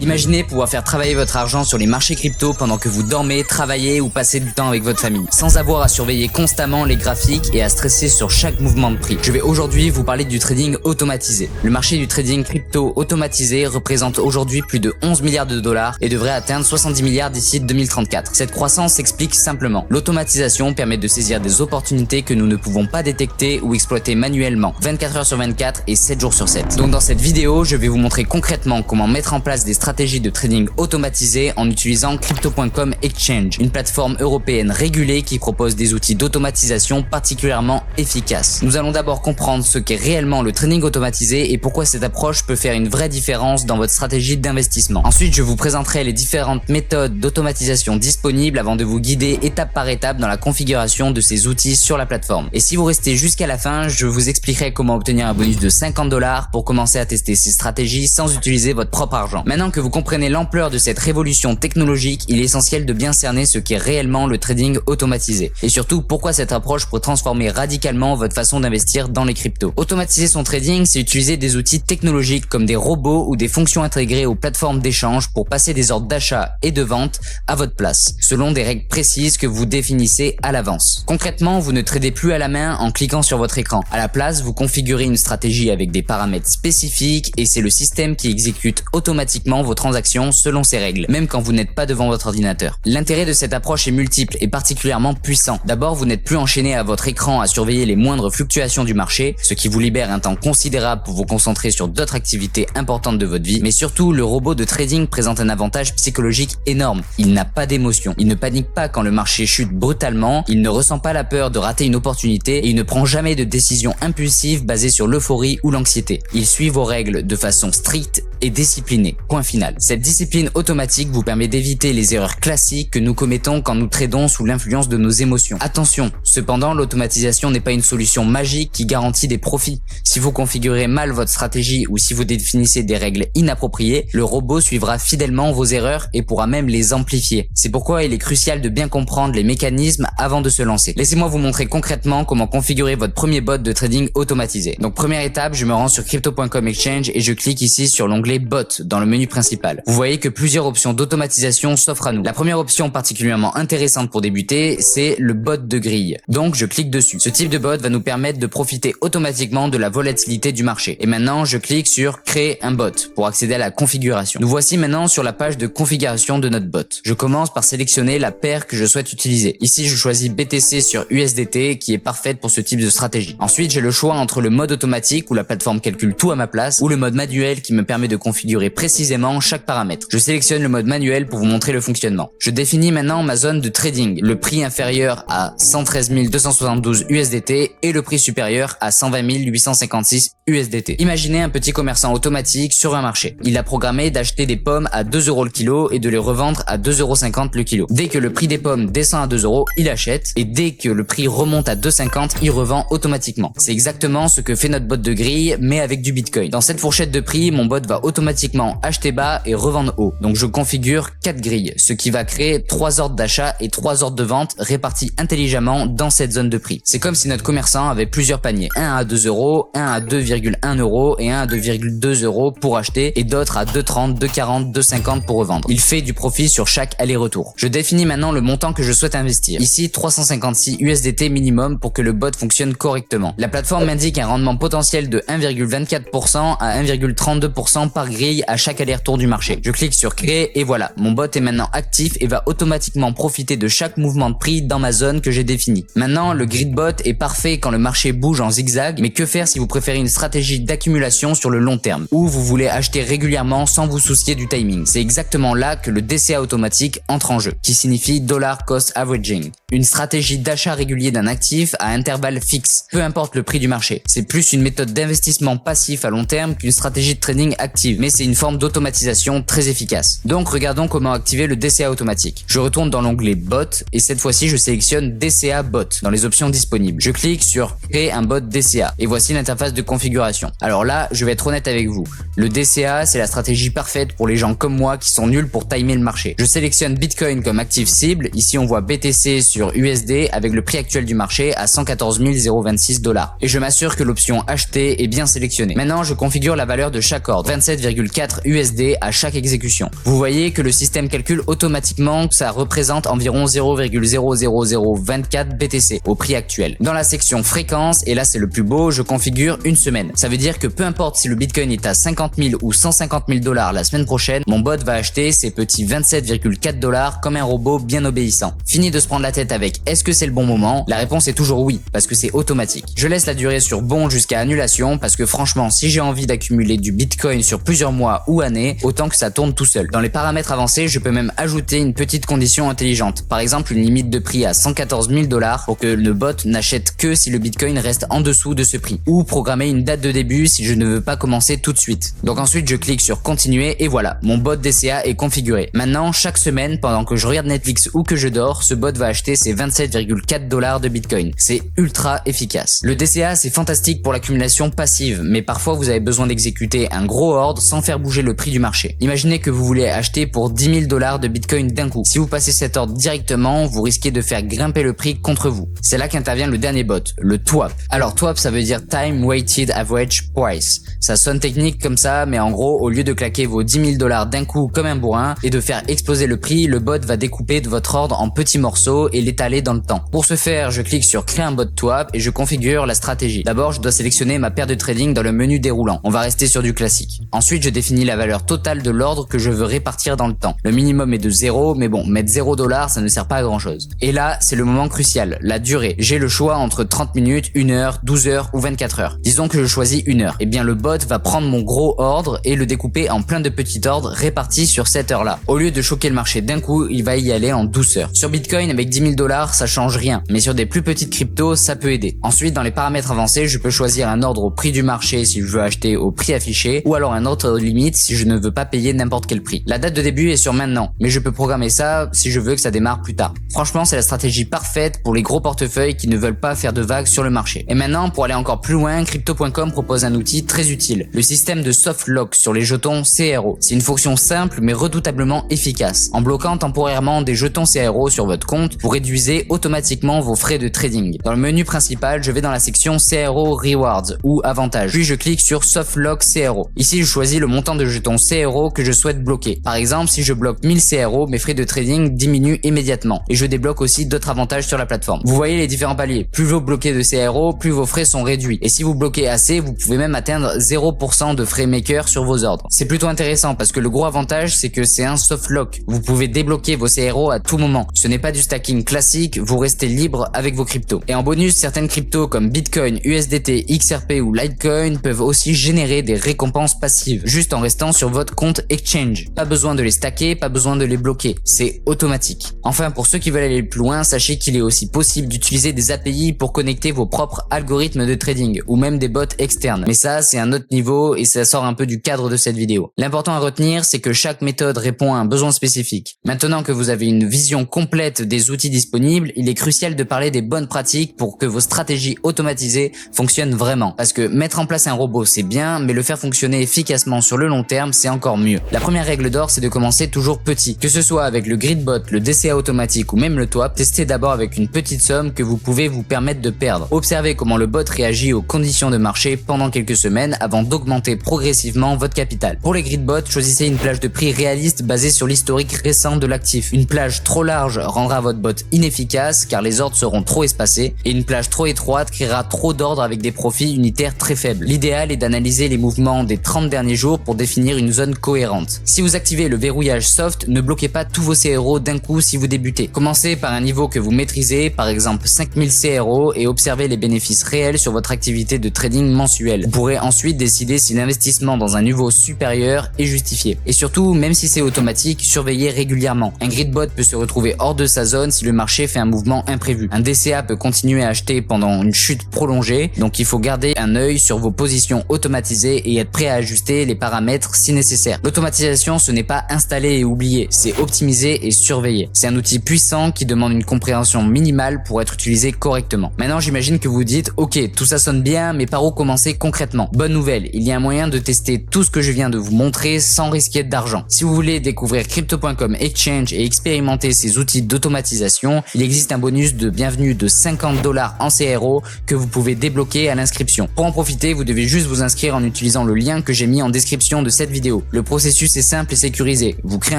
Imaginez pouvoir faire travailler votre argent sur les marchés crypto pendant que vous dormez, travaillez ou passez du temps avec votre famille, sans avoir à surveiller constamment les graphiques et à stresser sur chaque mouvement de prix. Je vais aujourd'hui vous parler du trading automatisé. Le marché du trading crypto automatisé représente aujourd'hui plus de 11 milliards de dollars et devrait atteindre 70 milliards d'ici 2034. Cette croissance s'explique simplement. L'automatisation permet de saisir des opportunités que nous ne pouvons pas détecter ou exploiter manuellement, 24 heures sur 24 et 7 jours sur 7. Donc dans cette vidéo, je vais vous montrer concrètement comment mettre en place des stratégie de trading automatisé en utilisant Crypto.com Exchange, une plateforme européenne régulée qui propose des outils d'automatisation particulièrement efficaces. Nous allons d'abord comprendre ce qu'est réellement le trading automatisé et pourquoi cette approche peut faire une vraie différence dans votre stratégie d'investissement. Ensuite, je vous présenterai les différentes méthodes d'automatisation disponibles avant de vous guider étape par étape dans la configuration de ces outils sur la plateforme. Et si vous restez jusqu'à la fin, je vous expliquerai comment obtenir un bonus de 50 $ pour commencer à tester ces stratégies sans utiliser votre propre argent. Maintenant que vous comprenez l'ampleur de cette révolution technologique, il est essentiel de bien cerner ce qu'est réellement le trading automatisé et surtout pourquoi cette approche peut transformer radicalement votre façon d'investir dans les cryptos. Automatiser son trading, c'est utiliser des outils technologiques comme des robots ou des fonctions intégrées aux plateformes d'échange pour passer des ordres d'achat et de vente à votre place, selon des règles précises que vous définissez à l'avance. Concrètement, vous ne tradez plus à la main en cliquant sur votre écran. À la place, vous configurez une stratégie avec des paramètres spécifiques et c'est le système qui exécute automatiquement vos transactions selon ces règles, même quand vous n'êtes pas devant votre ordinateur. L'intérêt de cette approche est multiple et particulièrement puissant. D'abord, vous n'êtes plus enchaîné à votre écran à surveiller les moindres fluctuations du marché, ce qui vous libère un temps considérable pour vous concentrer sur d'autres activités importantes de votre vie. Mais surtout, le robot de trading présente un avantage psychologique énorme. Il n'a pas d'émotion. Il ne panique pas quand le marché chute brutalement. Il ne ressent pas la peur de rater une opportunité et il ne prend jamais de décisions impulsives basées sur l'euphorie ou l'anxiété. Il suit vos règles de façon stricte et disciplinée. Point final. Cette discipline automatique vous permet d'éviter les erreurs classiques que nous commettons quand nous tradons sous l'influence de nos émotions. Attention, cependant, l'automatisation n'est pas une solution magique qui garantit des profits. Si vous configurez mal votre stratégie ou si vous définissez des règles inappropriées, le robot suivra fidèlement vos erreurs et pourra même les amplifier. C'est pourquoi il est crucial de bien comprendre les mécanismes avant de se lancer. Laissez-moi vous montrer concrètement comment configurer votre premier bot de trading automatisé. Donc première étape, je me rends sur Crypto.com Exchange et je clique ici sur l'onglet Bot dans le menu principal. Vous voyez que plusieurs options d'automatisation s'offrent à nous. La première option particulièrement intéressante pour débuter, c'est le bot de grille. Donc je clique dessus. Ce type de bot va nous permettre de profiter automatiquement de la volatilité du marché. Et maintenant, je clique sur créer un bot pour accéder à la configuration. Nous voici maintenant sur la page de configuration de notre bot. Je commence par sélectionner la paire que je souhaite utiliser. Ici, je choisis BTC sur USDT qui est parfaite pour ce type de stratégie. Ensuite, j'ai le choix entre le mode automatique où la plateforme calcule tout à ma place ou le mode manuel qui me permet de configurer précisément chaque paramètre. Je sélectionne le mode manuel pour vous montrer le fonctionnement. Je définis maintenant ma zone de trading, le prix inférieur à 113 272 USDT et le prix supérieur à 120 856 USDT. Imaginez un petit commerçant automatique sur un marché. Il a programmé d'acheter des pommes à 2 € le kilo et de les revendre à 2,50 € le kilo. Dès que le prix des pommes descend à 2 €, il achète et dès que le prix remonte à 2,50 €, il revend automatiquement. C'est exactement ce que fait notre bot de grille mais avec du Bitcoin. Dans cette fourchette de prix, mon bot va automatiquement acheter bas et revendre haut. Donc je configure 4 grilles, ce qui va créer 3 ordres d'achat et 3 ordres de vente répartis intelligemment dans cette zone de prix. C'est comme si notre commerçant avait plusieurs paniers, un à 2 €, un à 2,1 € et un à 2,2 € pour acheter et d'autres à 2,30, 2,40, 2,50 pour revendre. Il fait du profit sur chaque aller-retour. Je définis maintenant le montant que je souhaite investir. Ici 356 USDT minimum pour que le bot fonctionne correctement. La plateforme m'indique un rendement potentiel de 1,24% à 1,32% par grille à chaque aller-retour du marché. Je clique sur créer et voilà, mon bot est maintenant actif et va automatiquement profiter de chaque mouvement de prix dans ma zone que j'ai définie. Maintenant, le grid bot est parfait quand le marché bouge en zigzag, mais que faire si vous préférez une stratégie d'accumulation sur le long terme ou vous voulez acheter régulièrement sans vous soucier du timing? C'est exactement là que le DCA automatique entre en jeu, qui signifie Dollar Cost Averaging. Une stratégie d'achat régulier d'un actif à intervalles fixes, peu importe le prix du marché. C'est plus une méthode d'investissement passif à long terme qu'une stratégie de trading active, mais c'est une forme d'automatisation très efficace. Donc regardons comment activer le DCA automatique. Je retourne dans l'onglet Bot et cette fois-ci je sélectionne DCA Bot dans les options disponibles. Je clique sur créer un bot DCA et voici l'interface de configuration. Alors là, je vais être honnête avec vous. Le DCA, c'est la stratégie parfaite pour les gens comme moi qui sont nuls pour timer le marché. Je sélectionne Bitcoin comme actif cible. Ici, on voit BTC sur sur USD avec le prix actuel du marché à 114 026 $. Et je m'assure que l'option acheter est bien sélectionnée. Maintenant, je configure la valeur de chaque ordre, 27,4 USD à chaque exécution. Vous voyez que le système calcule automatiquement que ça représente environ 0,00024 BTC au prix actuel. Dans la section fréquence, et là c'est le plus beau, je configure une semaine. Ça veut dire que peu importe si le Bitcoin est à 50 000 ou 150 000 $ la semaine prochaine, mon bot va acheter ces petits 27,4 $ comme un robot bien obéissant. Fini de se prendre la tête avec est-ce que c'est le bon moment? La réponse est toujours oui, parce que c'est automatique. Je laisse la durée sur bon jusqu'à annulation parce que franchement, si j'ai envie d'accumuler du Bitcoin sur plusieurs mois ou années, autant que ça tourne tout seul. Dans les paramètres avancés, je peux même ajouter une petite condition intelligente. Par exemple, une limite de prix à 114 000 $ pour que le bot n'achète que si le Bitcoin reste en dessous de ce prix. Ou programmer une date de début si je ne veux pas commencer tout de suite. Donc ensuite, je clique sur continuer et voilà, mon bot DCA est configuré. Maintenant, chaque semaine, pendant que je regarde Netflix ou que je dors, ce bot va acheter ses 27,4 $ de Bitcoin. C'est ultra efficace. Le DCA, c'est fantastique pour l'accumulation passive, mais parfois vous avez besoin d'exécuter un gros ordre sans faire bouger le prix du marché. Imaginez que vous voulez acheter pour 10 000 $ de Bitcoin d'un coup. Si vous passez cet ordre directement, vous risquez de faire grimper le prix contre vous. C'est là qu'intervient le dernier bot, le TWAP. Alors TWAP, ça veut dire Time Weighted Average Price. Ça sonne technique comme ça, mais en gros, au lieu de claquer vos 10 000 $ d'un coup comme un bourrin et de faire exploser le prix, le bot va découper de votre ordre en petits morceaux et l'étaler dans le temps. Pour ce faire, je clique sur créer un bot TWAP et je configure la stratégie. D'abord, je dois sélectionner ma paire de trading dans le menu déroulant. On va rester sur du classique. Ensuite, je définis la valeur totale de l'ordre que je veux répartir dans le temps. Le minimum est de 0, mais bon, mettre 0 $, ça ne sert pas à grand chose. Et là, c'est le moment crucial, la durée. J'ai le choix entre 30 minutes, 1 heure, 12 heures ou 24 heures. Disons que je choisis 1 heure. Eh bien, le bot va prendre mon gros ordre et le découper en plein de petits ordres répartis sur cette heure-là. Au lieu de choquer le marché d'un coup, il va y aller en douceur. Sur Bitcoin, avec 10 000 $, ça change rien, mais sur des plus petites cryptos, ça peut aider. Ensuite, dans les paramètres avancés, je peux choisir un ordre au prix du marché si je veux acheter au prix affiché, ou alors un autre limite si je ne veux pas payer n'importe quel prix. La date de début est sur maintenant, mais je peux programmer ça si je veux que ça démarre plus tard. Franchement, c'est la stratégie parfaite pour les gros portefeuilles qui ne veulent pas faire de vagues sur le marché. Et maintenant, pour aller encore plus loin, Crypto.com propose un outil très utile, le système de soft lock sur les jetons CRO. C'est une fonction simple mais redoutablement efficace. En bloquant temporairement des jetons CRO sur votre compte, vous réduisez automatiquement vos frais de trading. Dans le menu principal, je vais dans la section CRO Rewards ou Avantages. Puis je clique sur Soft Lock CRO. Ici, je choisis le montant de jetons CRO que je souhaite bloquer. Par exemple, si je bloque 1000 CRO, mes frais de trading diminuent immédiatement et je débloque aussi d'autres avantages sur la plateforme. Vous voyez les différents paliers. Plus vous bloquez de CRO, plus vos frais sont réduits. Et si vous bloquez assez, vous pouvez même atteindre 0% de frais maker sur vos ordres. C'est plutôt intéressant parce que le gros avantage, c'est que c'est un soft lock. Vous pouvez débloquer vos CRO à tout moment. Ce n'est pas du stacking classique, vous restez libre avec vos cryptos. Et en bonus, certaines cryptos comme Bitcoin, USDT, XRP ou Litecoin peuvent aussi générer des récompenses passives, juste en restant sur votre compte exchange. Pas besoin de les stacker, pas besoin de les bloquer. C'est automatique. Enfin, pour ceux qui veulent aller plus loin, sachez qu'il est aussi possible d'utiliser des API pour connecter vos propres algorithmes de trading ou même des bots externes. Mais ça, c'est un autre niveau et ça sort un peu du cadre de cette vidéo. L'important à retenir, c'est que chaque méthode répond à un besoin spécifique. Maintenant que vous avez une vision complète des outils disponibles, il est crucial de parler des bonnes pratiques pour que vos stratégies automatisées fonctionnent vraiment. Parce que mettre en place un robot, c'est bien, mais le faire fonctionner efficacement sur le long terme, c'est encore mieux. La première règle d'or, c'est de commencer toujours petit. Que ce soit avec le Gridbot, le DCA automatique ou même le TWAP, testez d'abord avec une petite somme que vous pouvez vous permettre de perdre. Observez comment le bot réagit aux conditions de marché pendant quelques semaines avant d'augmenter progressivement votre capital. Pour les Gridbots, choisissez une plage de prix réaliste basée sur l'historique récent de l'actif. Une plage trop large rendra votre bot inefficace car les ordres seront trop espacés et une plage trop étroite créera trop d'ordres avec des profits unitaires très faibles. L'idéal est d'analyser les mouvements des 30 derniers jours pour définir une zone cohérente. Si vous activez le verrouillage soft, ne bloquez pas tous vos CRO d'un coup si vous débutez. Commencez par un niveau que vous maîtrisez, par exemple 5000 CRO et observez les bénéfices réels sur votre activité de trading mensuel. Vous pourrez ensuite décider si l'investissement dans un niveau supérieur est justifié. Et surtout, même si c'est automatique, surveillez régulièrement. Un Gridbot peut se retrouver hors de sa zone si le marché fait un mouvement imprévu. Un DCA peut continuer à acheter pendant une chute prolongée, donc il faut garder un œil sur vos positions automatisées et être prêt à ajuster les paramètres si nécessaire. L'automatisation, ce n'est pas installer et oublier, c'est optimiser et surveiller. C'est un outil puissant qui demande une compréhension minimale pour être utilisé correctement. Maintenant, j'imagine que vous dites, ok, tout ça sonne bien, mais par où commencer concrètement? Bonne nouvelle, il y a un moyen de tester tout ce que je viens de vous montrer sans risquer d'argent. Si vous voulez découvrir Crypto.com Exchange et expérimenter ces outils d'automatisation, l'application, il existe un bonus de bienvenue de 50 $ en CRO que vous pouvez débloquer à l'inscription. Pour en profiter, vous devez juste vous inscrire en utilisant le lien que j'ai mis en description de cette vidéo. Le processus est simple et sécurisé. Vous créez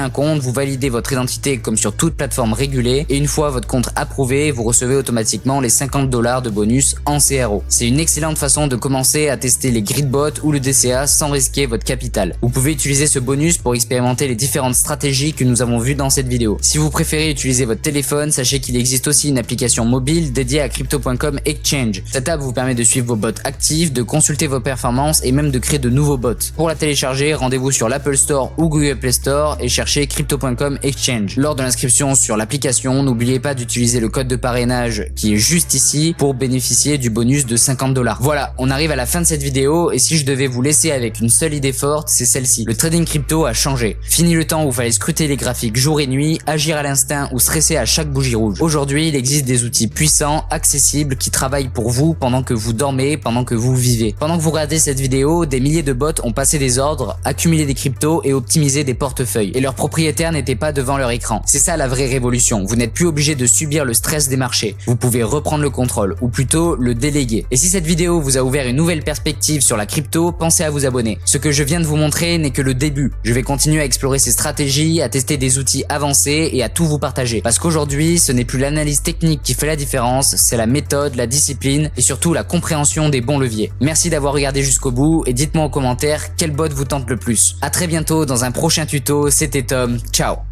un compte, vous validez votre identité comme sur toute plateforme régulée et une fois votre compte approuvé, vous recevez automatiquement les 50 $ de bonus en CRO. C'est une excellente façon de commencer à tester les gridbots ou le DCA sans risquer votre capital. Vous pouvez utiliser ce bonus pour expérimenter les différentes stratégies que nous avons vues dans cette vidéo. Si vous préférez utiliser votre téléphone, sachez qu'il existe aussi une application mobile dédiée à Crypto.com Exchange. Cette app vous permet de suivre vos bots actifs, de consulter vos performances et même de créer de nouveaux bots. Pour la télécharger, rendez-vous sur l'Apple Store ou Google Play Store et cherchez Crypto.com Exchange. Lors de l'inscription sur l'application, n'oubliez pas d'utiliser le code de parrainage qui est juste ici pour bénéficier du bonus de 50 $. Voilà, on arrive à la fin de cette vidéo et si je devais vous laisser avec une seule idée forte, c'est celle-ci. Le trading crypto a changé. Fini le temps où il fallait scruter les graphiques jour et nuit, agir à l'instinct ou stresser à chaque bougie rouge. Aujourd'hui, il existe des outils puissants, accessibles, qui travaillent pour vous pendant que vous dormez, pendant que vous vivez. Pendant que vous regardez cette vidéo, des milliers de bots ont passé des ordres, accumulé des cryptos et optimisé des portefeuilles. Et leurs propriétaires n'étaient pas devant leur écran. C'est ça la vraie révolution. Vous n'êtes plus obligé de subir le stress des marchés. Vous pouvez reprendre le contrôle, ou plutôt le déléguer. Et si cette vidéo vous a ouvert une nouvelle perspective sur la crypto, pensez à vous abonner. Ce que je viens de vous montrer n'est que le début. Je vais continuer à explorer ces stratégies, à tester des outils avancés et à tout vous partager. Parce qu'aujourd'hui, ce n'est plus l'analyse technique qui fait la différence, c'est la méthode, la discipline et surtout la compréhension des bons leviers. Merci d'avoir regardé jusqu'au bout et dites-moi en commentaire quel bot vous tente le plus. À très bientôt dans un prochain tuto, c'était Tom, ciao.